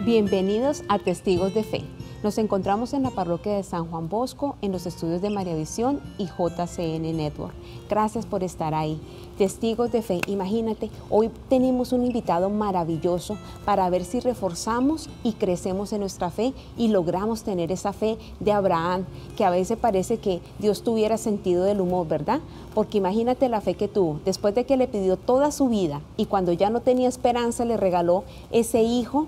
Bienvenidos a Testigos de Fe. Nos encontramos en la parroquia de San Juan Bosco, en los estudios de María Visión y JCN Network. Gracias por estar ahí. Testigos de Fe, imagínate, hoy tenemos un invitado maravilloso para ver si reforzamos y crecemos en nuestra fe y logramos tener esa fe de Abraham, que a veces parece que Dios tuviera sentido del humor, ¿verdad? Porque imagínate la fe que tuvo, después de que le pidió toda su vida y cuando ya no tenía esperanza le regaló ese hijo,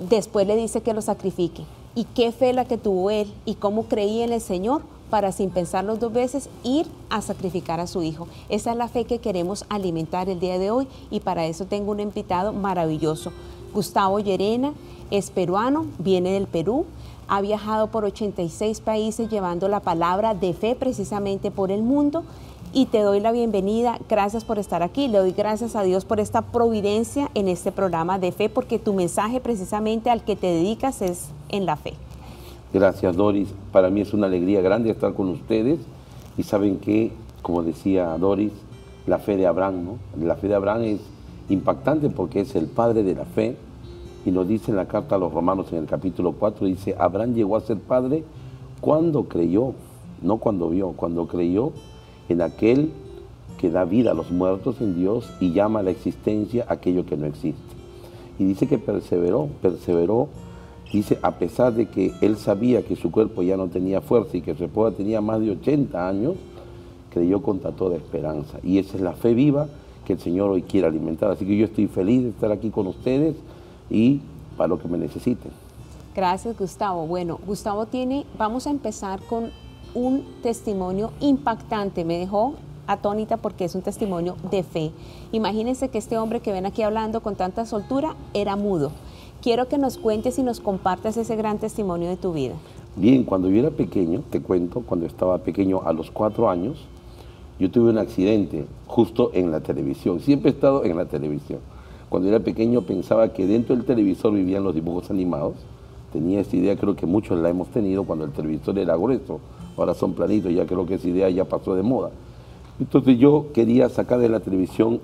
después le dice que lo sacrifique. Y qué fe la que tuvo él y cómo creía en el Señor para, sin pensarlo dos veces, ir a sacrificar a su hijo. Esa es la fe que queremos alimentar el día de hoy y para eso tengo un invitado maravilloso. Gustavo Llerena es peruano, viene del Perú, ha viajado por 86 países llevando la palabra de fe precisamente por el mundo. Y te doy la bienvenida, gracias por estar aquí, le doy gracias a Dios por esta providencia en este programa de fe, porque tu mensaje precisamente al que te dedicas es en la fe. Gracias, Doris, para mí es una alegría grande estar con ustedes y saben que, como decía Doris, la fe de Abraham, ¿no? La fe de Abraham es impactante porque es el padre de la fe y nos dice en la carta a los Romanos en el capítulo 4, dice, Abraham llegó a ser padre cuando creyó, no cuando vio, cuando creyó en aquel que da vida a los muertos, en Dios, y llama a la existencia aquello que no existe. Y dice que perseveró, dice, a pesar de que él sabía que su cuerpo ya no tenía fuerza y que su esposa tenía más de 80 años, creyó contra toda esperanza. Y esa es la fe viva que el Señor hoy quiere alimentar. Así que yo estoy feliz de estar aquí con ustedes y para lo que me necesiten. Gracias, Gustavo. Bueno, Gustavo vamos a empezar con un testimonio impactante, me dejó atónita porque es un testimonio de fe. Imagínense que este hombre que ven aquí hablando con tanta soltura era mudo. Quiero que nos cuentes y nos compartas ese gran testimonio de tu vida. Bien, cuando yo era pequeño, te cuento, cuando estaba pequeño a los 4 años, yo tuve un accidente justo en la televisión. Siempre he estado en la televisión. Cuando era pequeño pensaba que dentro del televisor vivían los dibujos animados. Tenía esta idea, creo que muchos la hemos tenido cuando el televisor era grueso. Ahora son planitos, ya creo que esa idea ya pasó de moda. Entonces yo quería sacar de la televisión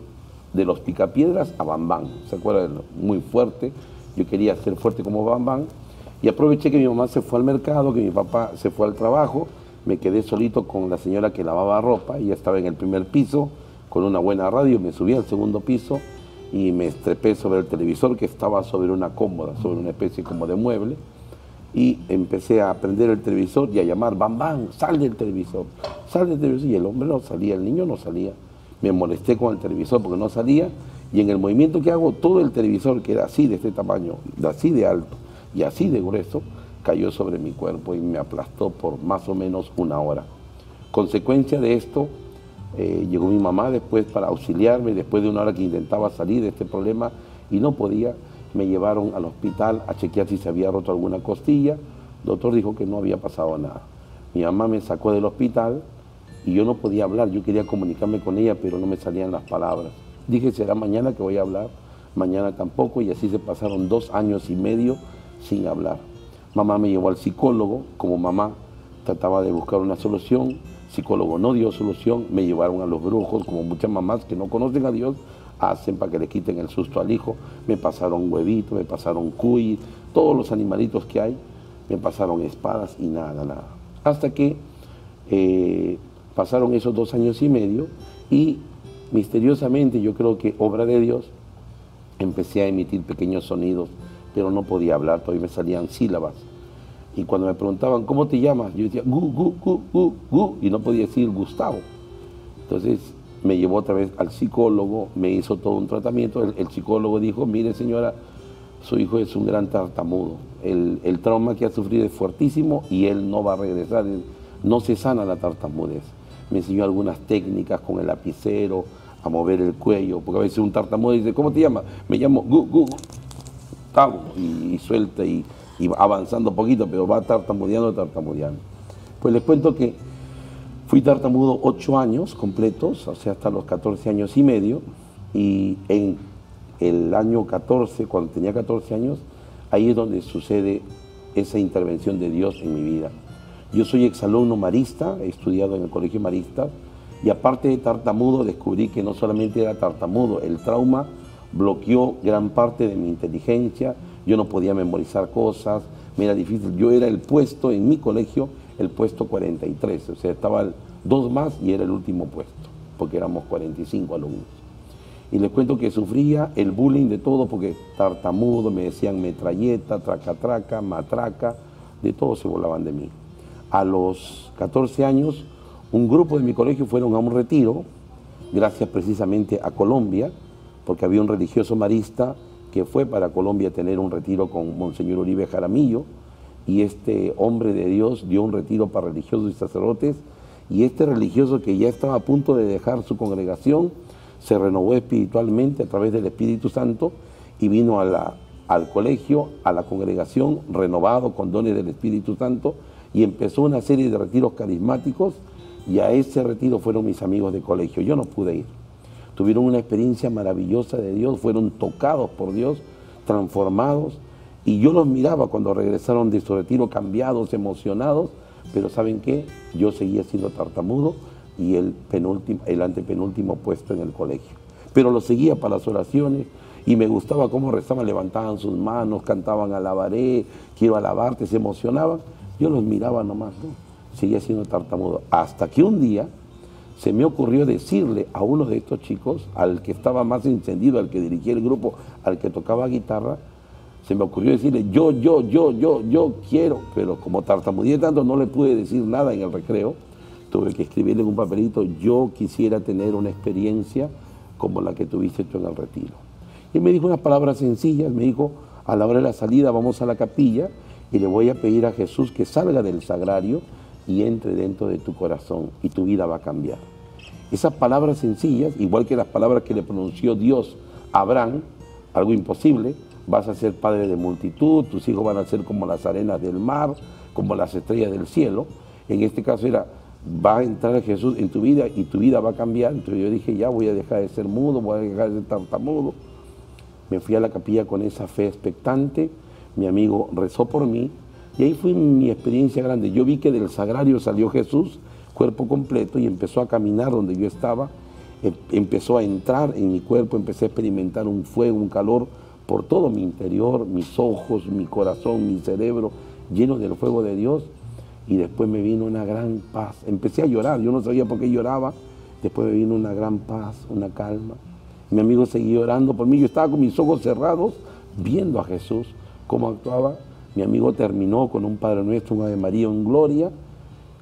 de los Picapiedras a Bambán. ¿Se acuerdan? Muy fuerte. Yo quería ser fuerte como Bambán. Y aproveché que mi mamá se fue al mercado, que mi papá se fue al trabajo. Me quedé solito con la señora que lavaba ropa. Ella estaba en el primer piso con una buena radio. Me subí al segundo piso y me estrepé sobre el televisor que estaba sobre una cómoda, sobre una especie como de mueble. Y empecé a prender el televisor y a llamar, Bambán, sal del televisor, sal del televisor. Y el hombre no salía, el niño no salía. Me molesté con el televisor porque no salía. Y en el movimiento que hago, todo el televisor, que era así de este tamaño, así de alto y así de grueso, cayó sobre mi cuerpo y me aplastó por más o menos 1 hora. Consecuencia de esto, llegó mi mamá después para auxiliarme, después de 1 hora que intentaba salir de este problema y no podía. Me llevaron al hospital a chequear si se había roto alguna costilla. El doctor dijo que no había pasado nada. Mi mamá me sacó del hospital y yo no podía hablar. Yo quería comunicarme con ella, pero no me salían las palabras. Dije, será mañana que voy a hablar, mañana tampoco, y así se pasaron 2 años y medio sin hablar. Mamá me llevó al psicólogo, como mamá trataba de buscar una solución, el psicólogo no dio solución, me llevaron a los brujos, como muchas mamás que no conocen a Dios, hacen para que le quiten el susto al hijo. Me pasaron huevitos, me pasaron cuy, todos los animalitos que hay, me pasaron espadas y nada. Hasta que pasaron esos 2 años y medio y misteriosamente, yo creo que obra de Dios, empecé a emitir pequeños sonidos, pero no podía hablar, todavía me salían sílabas. Y cuando me preguntaban, ¿cómo te llamas? Yo decía, gu, y no podía decir Gustavo. Entonces me llevó otra vez al psicólogo, me hizo todo un tratamiento. El psicólogo dijo, mire señora, su hijo es un gran tartamudo. El trauma que ha sufrido es fuertísimo y él no va a regresar, no se sana la tartamudez. Me enseñó algunas técnicas con el lapicero, a mover el cuello, porque a veces un tartamudo dice, ¿cómo te llamas? Me llamo Gustavo, y suelta y va avanzando poquito, pero va tartamudeando. Pues les cuento que fui tartamudo 8 años completos, o sea, hasta los 14 años y medio, y en el año 14, cuando tenía 14 años, ahí es donde sucede esa intervención de Dios en mi vida. Yo soy exalumno marista, he estudiado en el colegio marista, y aparte de tartamudo, descubrí que no solamente era tartamudo, el trauma bloqueó gran parte de mi inteligencia, yo no podía memorizar cosas, me era difícil. Yo era el puesto en mi colegio, el puesto 43, o sea, estaba dos más y era el último puesto, porque éramos 45 alumnos. Y les cuento que sufría el bullying de todo, porque tartamudo, me decían metralleta, traca, traca, matraca, de todo se burlaban de mí. A los 14 años, un grupo de mi colegio fueron a un retiro, gracias precisamente a Colombia, porque había un religioso marista que fue para Colombia a tener un retiro con Monseñor Uribe Jaramillo, y este hombre de Dios dio un retiro para religiosos y sacerdotes, y este religioso que ya estaba a punto de dejar su congregación, se renovó espiritualmente a través del Espíritu Santo y vino al colegio, a la congregación, renovado con dones del Espíritu Santo, y empezó una serie de retiros carismáticos, y a ese retiro fueron mis amigos de colegio. Yo no pude ir. Tuvieron una experiencia maravillosa de Dios, fueron tocados por Dios, transformados, y yo los miraba cuando regresaron de su retiro cambiados, emocionados, pero ¿saben qué? Yo seguía siendo tartamudo y el antepenúltimo puesto en el colegio. Pero lo seguía para las oraciones y me gustaba cómo rezaban, levantaban sus manos, cantaban alabaré, quiero alabarte, se emocionaban. Yo los miraba nomás, ¿no? Seguía siendo tartamudo. Hasta que un día se me ocurrió decirle a uno de estos chicos, al que estaba más encendido, al que dirigía el grupo, al que tocaba guitarra, se me ocurrió decirle, yo quiero, pero como tartamudeé tanto no le pude decir nada en el recreo, tuve que escribirle en un papelito, yo quisiera tener una experiencia como la que tuviste tú en el retiro. Y me dijo unas palabras sencillas, me dijo, a la hora de la salida vamos a la capilla y le voy a pedir a Jesús que salga del sagrario y entre dentro de tu corazón y tu vida va a cambiar. Esas palabras sencillas, igual que las palabras que le pronunció Dios a Abraham, algo imposible, vas a ser padre de multitud, tus hijos van a ser como las arenas del mar, como las estrellas del cielo. En este caso era, va a entrar Jesús en tu vida y tu vida va a cambiar. Entonces yo dije, ya voy a dejar de ser mudo, voy a dejar de ser tartamudo. Me fui a la capilla con esa fe expectante, mi amigo rezó por mí y ahí fue mi experiencia grande. Yo vi que del sagrario salió Jesús, cuerpo completo, y empezó a caminar donde yo estaba, empezó a entrar en mi cuerpo, empecé a experimentar un fuego, un calor por todo mi interior, mis ojos, mi corazón, mi cerebro, lleno del fuego de Dios, y después me vino una gran paz. Empecé a llorar, yo no sabía por qué lloraba, después me vino una gran paz, una calma. Mi amigo seguía orando por mí, yo estaba con mis ojos cerrados, viendo a Jesús, cómo actuaba. Mi amigo terminó con un Padre Nuestro, un Ave María, un Gloria,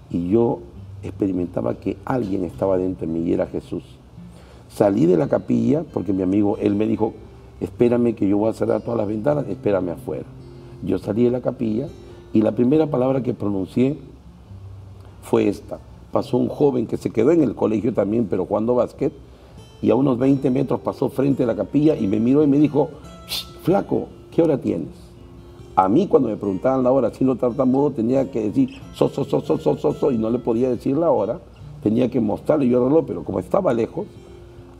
y yo experimentaba que alguien estaba dentro de mí y era Jesús. Salí de la capilla porque mi amigo, él me dijo, espérame que yo voy a cerrar todas las ventanas, espérame afuera. Yo salí de la capilla y la primera palabra que pronuncié fue esta. Pasó un joven que se quedó en el colegio también, pero jugando básquet, y a unos 20 metros pasó frente a la capilla y me miró y me dijo, flaco, ¿qué hora tienes? A mí cuando me preguntaban la hora, siendo tartamudo, tenía que decir y no le podía decir la hora, tenía que mostrarle yo el reloj, pero como estaba lejos,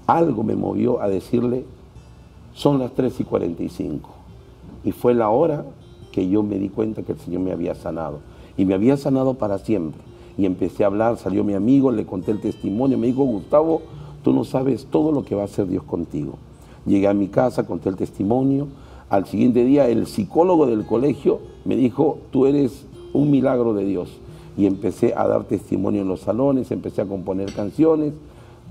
algo me movió a decirle, son las 3:45. Y fue la hora que yo me di cuenta que el Señor me había sanado. Y me había sanado para siempre. Y empecé a hablar, salió mi amigo, le conté el testimonio, me dijo, Gustavo, tú no sabes todo lo que va a hacer Dios contigo. Llegué a mi casa, conté el testimonio. Al siguiente día el psicólogo del colegio me dijo, tú eres un milagro de Dios. Y empecé a dar testimonio en los salones, empecé a componer canciones.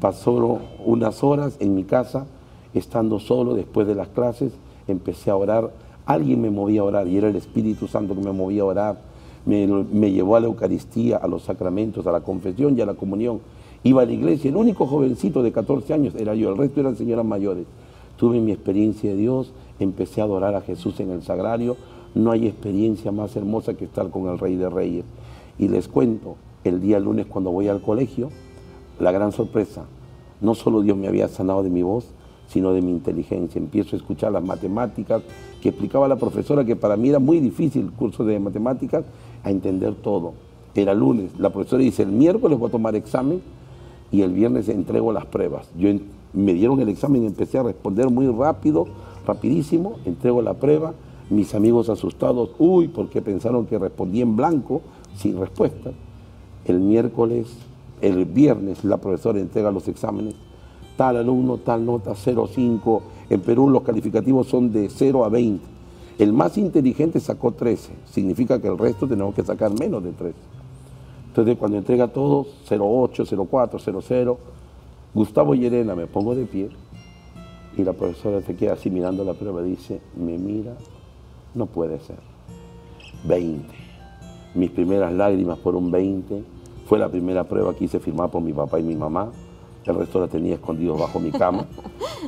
Pasaron unas horas en mi casa, estando solo después de las clases, empecé a orar. Alguien me movía a orar y era el Espíritu Santo que me movía a orar. Me llevó a la Eucaristía, a los sacramentos, a la confesión y a la comunión. Iba a la iglesia, el único jovencito de 14 años era yo, el resto eran señoras mayores. Tuve mi experiencia de Dios, empecé a adorar a Jesús en el sagrario. No hay experiencia más hermosa que estar con el Rey de Reyes. Y les cuento, el día lunes cuando voy al colegio, la gran sorpresa, no solo Dios me había sanado de mi voz, sino de mi inteligencia. Empiezo a escuchar las matemáticas que explicaba la profesora, que para mí era muy difícil el curso de matemáticas, a entender todo. Era lunes, la profesora dice, el miércoles voy a tomar examen y el viernes entrego las pruebas. Me dieron el examen y empecé a responder muy rápido, rapidísimo, entrego la prueba, mis amigos asustados, porque pensaron que respondí en blanco, sin respuesta. El viernes la profesora entrega los exámenes, tal alumno, tal nota, 0,5. En Perú los calificativos son de 0 a 20. El más inteligente sacó 13, significa que el resto tenemos que sacar menos de 13. Entonces cuando entrega todos, 08, 04, 00, Gustavo y Elena, me pongo de pie y la profesora se queda así mirando la prueba y dice, me mira, no puede ser. 20. Mis primeras lágrimas por un 20, fue la primera prueba que hice firmar por mi papá y mi mamá, el resto la tenía escondido bajo mi cama.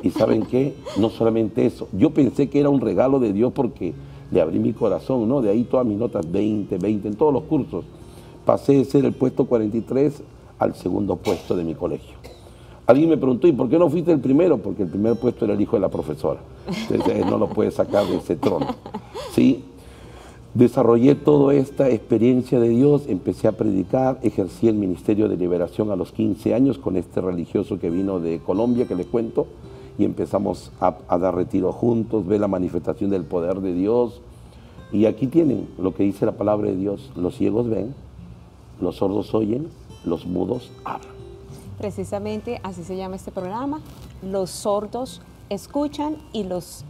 Y ¿saben qué? No solamente eso, yo pensé que era un regalo de Dios porque le abrí mi corazón, ¿no? De ahí todas mis notas 20, 20, en todos los cursos. Pasé de ser el puesto 43 al segundo puesto de mi colegio. Alguien me preguntó, ¿y por qué no fuiste el primero? Porque el primer puesto era el hijo de la profesora. Entonces él no lo puede sacar de ese trono. ¿Sí? Desarrollé toda esta experiencia de Dios, empecé a predicar, ejercí el ministerio de liberación a los 15 años con este religioso que vino de Colombia, que les cuento, y empezamos a dar retiro juntos, ver la manifestación del poder de Dios. Y aquí tienen lo que dice la palabra de Dios, los ciegos ven, los sordos oyen, los mudos hablan. Precisamente así se llama este programa, los sordos escuchan y los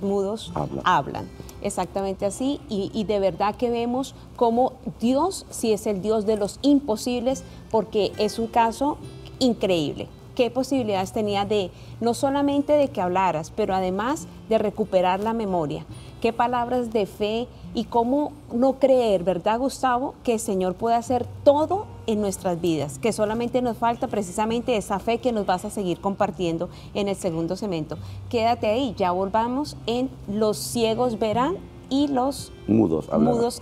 mudos hablan. Exactamente así, y de verdad que vemos cómo Dios sí es el Dios de los imposibles, porque es un caso increíble. ¿Qué posibilidades tenía de, no solamente de que hablaras, pero además de recuperar la memoria? ¿Qué palabras de fe y cómo no creer, verdad, Gustavo, que el Señor puede hacer todo en nuestras vidas? Que solamente nos falta precisamente esa fe que nos vas a seguir compartiendo en el segundo segmento. Quédate ahí, ya volvamos en Los ciegos verán y los mudos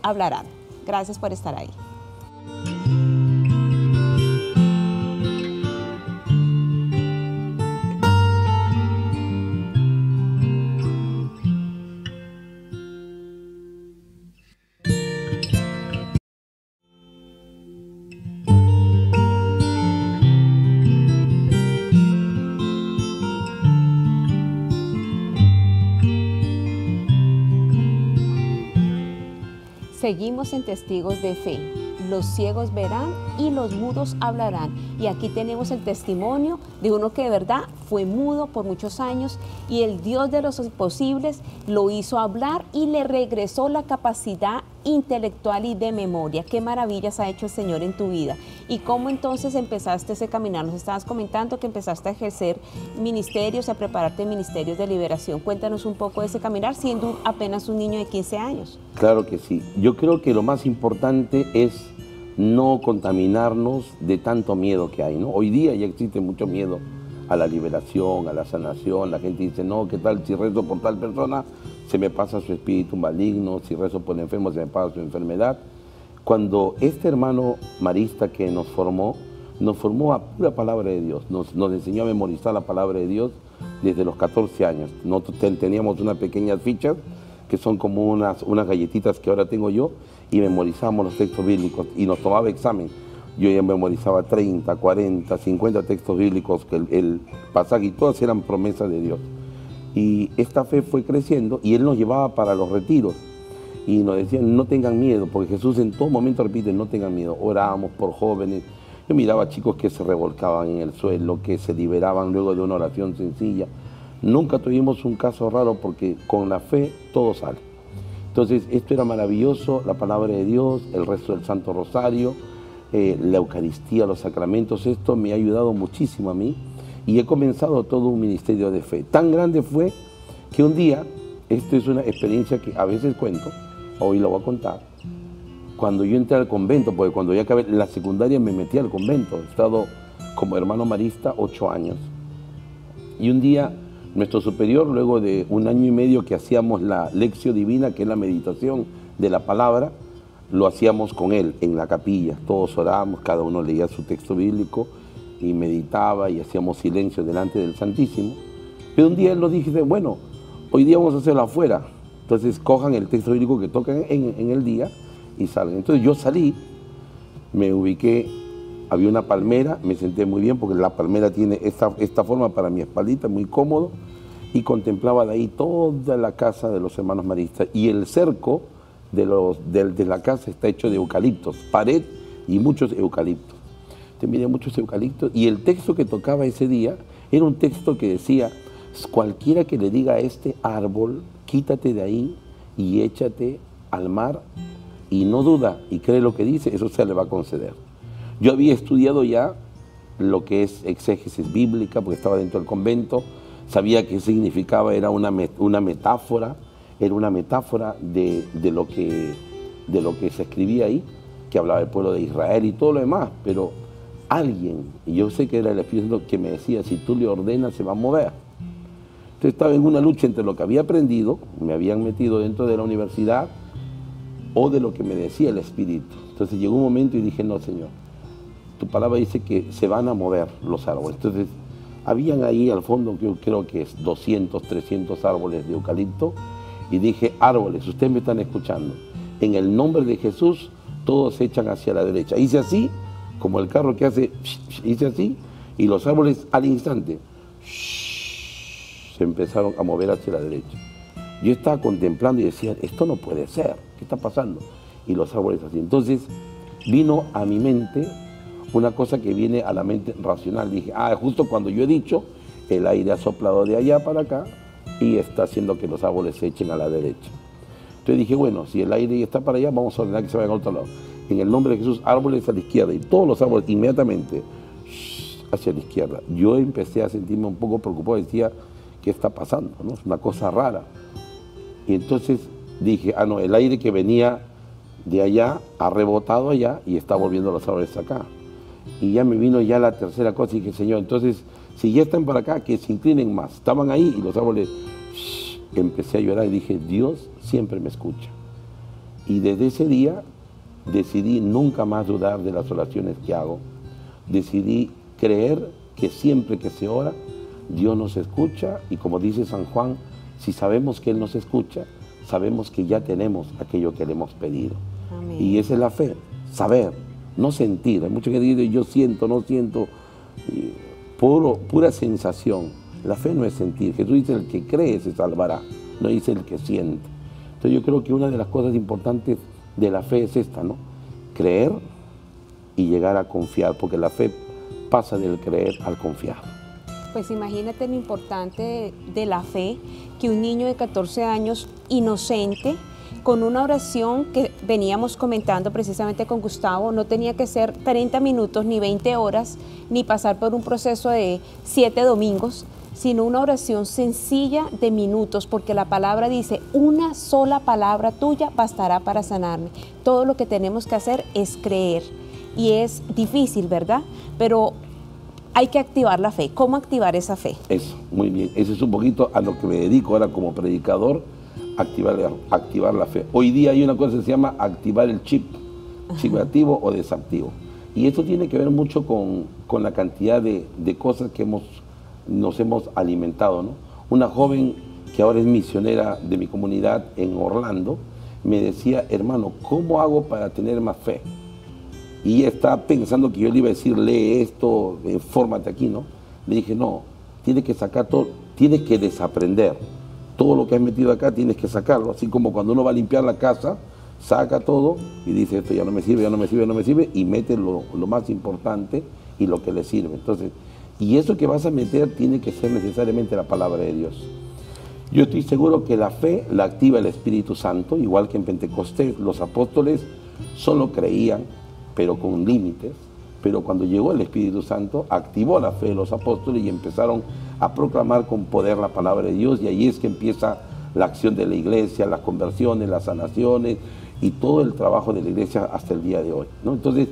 hablarán. Gracias por estar ahí. Seguimos en Testigos de Fe. Los ciegos verán y los mudos hablarán. Y aquí tenemos el testimonio de uno que de verdad fue mudo por muchos años y el Dios de los imposibles lo hizo hablar y le regresó la capacidad intelectual y de memoria. Qué maravillas ha hecho el Señor en tu vida. ¿Y cómo entonces empezaste ese caminar? Nos estabas comentando que empezaste a ejercer ministerios, a prepararte en ministerios de liberación. Cuéntanos un poco de ese caminar siendo apenas un niño de 15 años. Claro que sí. Yo creo que lo más importante es no contaminarnos de tanto miedo que hay, ¿no? Hoy día ya existe mucho miedo a la liberación, a la sanación. La gente dice, no, ¿qué tal si rezo por tal persona? Se me pasa su espíritu maligno, si rezo por el enfermo se me pasa su enfermedad. Cuando este hermano marista que nos formó a pura palabra de Dios, nos enseñó a memorizar la palabra de Dios desde los 14 años. Nosotros teníamos unas pequeñas fichas que son como unas galletitas que ahora tengo yo, y memorizamos los textos bíblicos y nos tomaba examen. Yo ya memorizaba 30, 40, 50 textos bíblicos, que el pasaje y todas eran promesas de Dios. Y esta fe fue creciendo y él nos llevaba para los retiros y nos decían, no tengan miedo, porque Jesús en todo momento repite, no tengan miedo. Orábamos por jóvenes. Yo miraba chicos que se revolcaban en el suelo, que se liberaban luego de una oración sencilla. Nunca tuvimos un caso raro porque con la fe todo sale. Entonces esto era maravilloso, la palabra de Dios, el resto del Santo Rosario, la Eucaristía, los sacramentos. Esto me ha ayudado muchísimo a mí y he comenzado todo un ministerio de fe. Tan grande fue que un día, esto es una experiencia que a veces cuento, hoy lo voy a contar, cuando yo entré al convento, porque cuando ya acabé la secundaria me metí al convento, he estado como hermano marista 8 años. Y un día nuestro superior, luego de un año y medio que hacíamos la lección divina, que es la meditación de la palabra, lo hacíamos con él en la capilla. Todos orábamos, cada uno leía su texto bíblico y meditaba y hacíamos silencio delante del Santísimo. Pero un día él nos dice, bueno, hoy día vamos a hacerlo afuera. Entonces cojan el texto bíblico que tocan en el día y salgan. Entonces yo salí, me ubiqué, había una palmera, me senté muy bien porque la palmera tiene esta forma para mi espaldita, muy cómodo, y contemplaba de ahí toda la casa de los hermanos maristas. Y el cerco de la casa está hecho de eucaliptos, pared y muchos eucaliptos. Entonces miré muchos eucaliptos y el texto que tocaba ese día era un texto que decía, cualquiera que le diga a este árbol, quítate de ahí y échate al mar y no duda y cree lo que dice, eso se le va a conceder. Yo había estudiado ya lo que es exégesis bíblica, porque estaba dentro del convento, sabía qué significaba, era una metáfora, era una metáfora de lo que se escribía ahí, que hablaba del pueblo de Israel y todo lo demás, pero alguien, y yo sé que era el Espíritu Santo que me decía, si tú le ordenas se va a mover. Entonces estaba en una lucha entre lo que había aprendido, me habían metido dentro de la universidad, o de lo que me decía el Espíritu. Entonces llegó un momento y dije, no, Señor, tu palabra dice que se van a mover los árboles. Entonces, habían ahí al fondo, yo creo que es 200, 300 árboles de eucalipto, y dije, árboles, ustedes me están escuchando, en el nombre de Jesús, todos se echan hacia la derecha. Hice así, como el carro que hace, hice así, y los árboles al instante, se empezaron a mover hacia la derecha. Yo estaba contemplando y decía, esto no puede ser, ¿qué está pasando? Y los árboles así. Entonces, vino a mi mente una cosa que viene a la mente racional. Dije, justo cuando yo he dicho, el aire ha soplado de allá para acá y está haciendo que los árboles se echen a la derecha. Entonces dije, bueno, si el aire está para allá, vamos a ordenar que se vayan al otro lado. En el nombre de Jesús, árboles a la izquierda, y todos los árboles inmediatamente hacia la izquierda. Yo empecé a sentirme un poco preocupado, decía, ¿qué está pasando? ¿No? Es una cosa rara. Y entonces dije, no, el aire que venía de allá ha rebotado allá y está volviendo los árboles acá. Y ya me vino ya la tercera cosa y dije, Señor, entonces, si ya están para acá, que se inclinen más. Estaban ahí y los árboles, empecé a llorar y dije, Dios siempre me escucha. Y desde ese día decidí nunca más dudar de las oraciones que hago. Decidí creer que siempre que se ora, Dios nos escucha, y como dice San Juan, si sabemos que Él nos escucha, sabemos que ya tenemos aquello que le hemos pedido. Amén. Y esa es la fe, saber, no sentir. Hay muchos que dicen, yo siento, no siento, pura sensación. La fe no es sentir. Jesús dice, el que cree se salvará, no dice el que siente. Entonces yo creo que una de las cosas importantes de la fe es esta, ¿no? Creer y llegar a confiar, porque la fe pasa del creer al confiar. Pues imagínate lo importante de la fe, que un niño de 14 años, inocente, con una oración que veníamos comentando precisamente con Gustavo, no tenía que ser 30 minutos, ni 20 horas, ni pasar por un proceso de 7 domingos, sino una oración sencilla de minutos, porque la palabra dice, una sola palabra tuya bastará para sanarme. Todo lo que tenemos que hacer es creer, y es difícil, ¿verdad? Pero hay que activar la fe. ¿Cómo activar esa fe? Eso, muy bien. Eso es un poquito a lo que me dedico ahora como predicador, activar la fe. Hoy día hay una cosa que se llama activar el chip activo o desactivo. Y esto tiene que ver mucho con la cantidad de cosas que nos hemos alimentado, ¿no? Una joven que ahora es misionera de mi comunidad en Orlando, me decía, hermano, ¿cómo hago para tener más fe? Y ella estaba pensando que yo le iba a decir, lee esto, fórmate aquí, ¿no? Le dije, no, tienes que sacar todo, tienes que desaprender. Todo lo que has metido acá tienes que sacarlo. Así como cuando uno va a limpiar la casa, saca todo y dice, esto ya no me sirve, ya no me sirve, ya no me sirve, y mete lo más importante y lo que le sirve. Entonces, y eso que vas a meter tiene que ser necesariamente la palabra de Dios. Yo estoy seguro que la fe la activa el Espíritu Santo, igual que en Pentecostés los apóstoles solo creían, pero con límites, pero cuando llegó el Espíritu Santo, activó la fe de los apóstoles y empezaron a proclamar con poder la palabra de Dios, y ahí es que empieza la acción de la iglesia, las conversiones, las sanaciones y todo el trabajo de la iglesia hasta el día de hoy, ¿no? Entonces,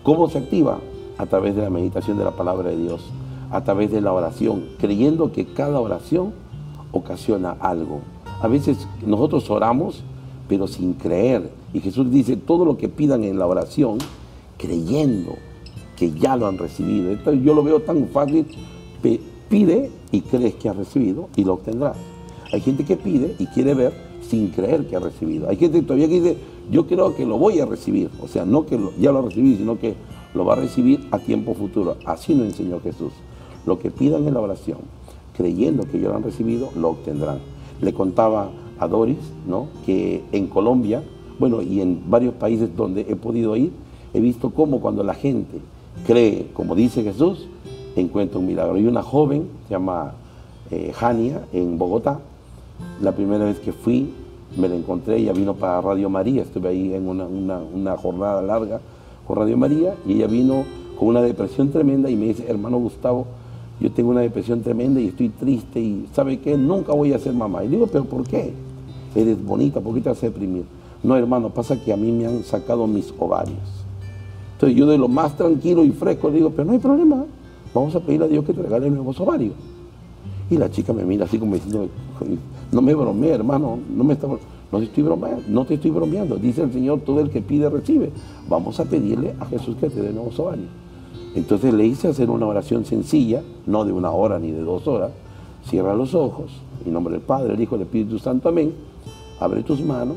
¿cómo se activa? A través de la meditación de la palabra de Dios, a través de la oración, creyendo que cada oración ocasiona algo. A veces nosotros oramos, pero sin creer. Y Jesús dice, todo lo que pidan en la oración, creyendo que ya lo han recibido. Entonces yo lo veo tan fácil, pide y crees que has recibido y lo obtendrás. Hay gente que pide y quiere ver sin creer que ha recibido. Hay gente todavía que dice, yo creo que lo voy a recibir. O sea, no que ya lo ha recibido, sino que lo va a recibir a tiempo futuro. Así nos enseñó Jesús. Lo que pidan en la oración, creyendo que ya lo han recibido, lo obtendrán. Le contaba a Doris, ¿no?, que en Colombia, bueno, y en varios países donde he podido ir, he visto cómo cuando la gente cree, como dice Jesús, encuentra un milagro. Y una joven, se llama Jania, en Bogotá, la primera vez que fui, me la encontré, ella vino para Radio María, estuve ahí en una jornada larga con Radio María, y ella vino con una depresión tremenda y me dice, hermano Gustavo, yo tengo una depresión tremenda y estoy triste y ¿sabe qué? Nunca voy a ser mamá. Y digo, ¿pero por qué? Eres bonita, ¿por qué te vas a deprimir? No, hermano, pasa que a mí me han sacado mis ovarios. Entonces yo de lo más tranquilo y fresco le digo, pero no hay problema, vamos a pedirle a Dios que te regale nuevos ovarios. Y la chica me mira así como diciendo, no me bromee, hermano, no te estoy bromeando. Dice el Señor, todo el que pide recibe. Vamos a pedirle a Jesús que te dé nuevos ovarios. Entonces le hice hacer una oración sencilla, no de 1 hora ni de 2 horas. Cierra los ojos, en nombre del Padre, del Hijo y del Espíritu Santo, amén. Abre tus manos.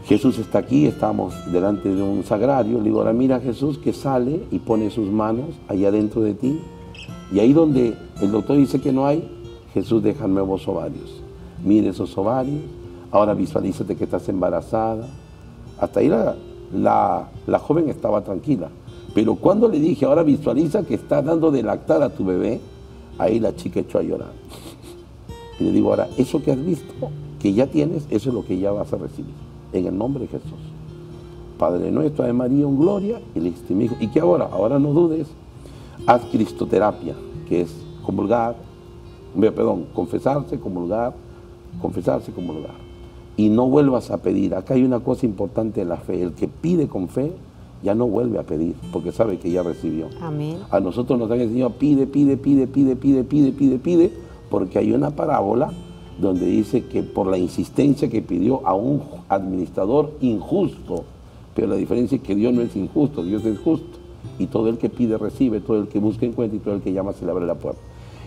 Jesús está aquí, estamos delante de un sagrario. Le digo, ahora mira a Jesús que sale y pone sus manos allá dentro de ti. Y ahí donde el doctor dice que no hay, Jesús deja nuevos ovarios. Mire esos ovarios. Ahora visualízate que estás embarazada. Hasta ahí la joven estaba tranquila. Pero cuando le dije, ahora visualiza que estás dando de lactar a tu bebé, ahí la chica echó a llorar. Y le digo, ahora, eso que has visto, que ya tienes, eso es lo que ya vas a recibir. En el nombre de Jesús. Padre nuestro, Ave María, en gloria. Y le dije, mi hijo, ¿y qué ahora? Ahora no dudes. Haz cristoterapia, que es comulgar, confesarse, comulgar, confesarse, comulgar. Y no vuelvas a pedir. Acá hay una cosa importante en la fe. El que pide con fe, ya no vuelve a pedir, porque sabe que ya recibió. Amén. A nosotros nos han enseñado, pide, porque hay una parábola donde dice que por la insistencia que pidió a un administrador injusto, pero la diferencia es que Dios no es injusto, Dios es justo. Y todo el que pide recibe, todo el que busca encuentra y todo el que llama se le abre la puerta.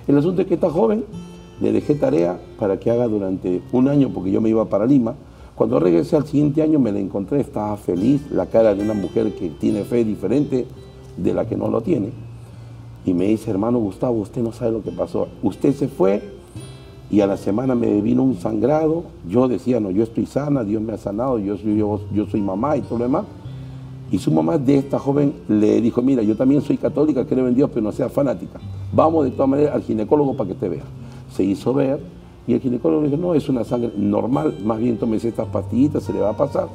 El asunto es que esta joven le dejé tarea para que haga durante 1 año, porque yo me iba para Lima. Cuando regresé al siguiente año me la encontré, estaba feliz, la cara de una mujer que tiene fe diferente de la que no lo tiene. Y me dice, hermano Gustavo, usted no sabe lo que pasó. Usted se fue y a la semana me vino un sangrado. Yo decía, no, yo estoy sana, Dios me ha sanado, yo soy mamá y todo lo demás. Y su mamá de esta joven le dijo, mira, yo también soy católica, creo en Dios, pero no sea fanática. Vamos de todas maneras al ginecólogo para que te vea. Se hizo ver y el ginecólogo le dijo, no, es una sangre normal, más bien tómese estas pastillitas, se le va a pasar.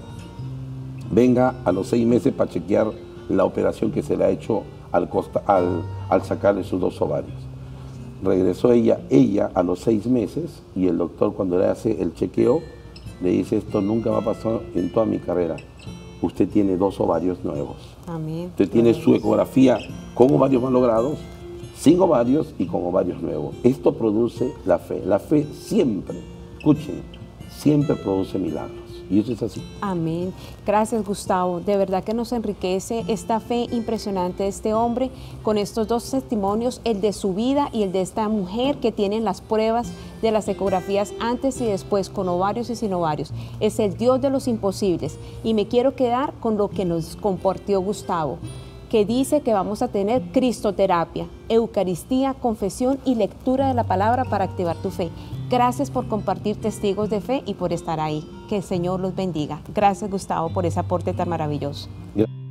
Venga a los 6 meses para chequear la operación que se le ha hecho al sacarle sus 2 ovarios. Regresó ella a los 6 meses y el doctor cuando le hace el chequeo le dice, esto nunca va a pasar en toda mi carrera. Usted tiene 2 ovarios nuevos. Amén. Usted tiene su ecografía con ovarios mal logrados, sin ovarios y con ovarios nuevos. Esto produce la fe. La fe siempre, escuchen, siempre produce milagros. Y eso es así. Amén. Gracias, Gustavo. De verdad que nos enriquece esta fe impresionante de este hombre con estos 2 testimonios, el de su vida y el de esta mujer que tienen las pruebas de las ecografías antes y después, con ovarios y sin ovarios. Es el Dios de los imposibles. Y me quiero quedar con lo que nos compartió Gustavo, que dice que vamos a tener cristoterapia, Eucaristía, confesión y lectura de la palabra para activar tu fe. Gracias por compartir testigos de fe y por estar ahí. Que el Señor los bendiga. Gracias, Gustavo, por ese aporte tan maravilloso. Gracias.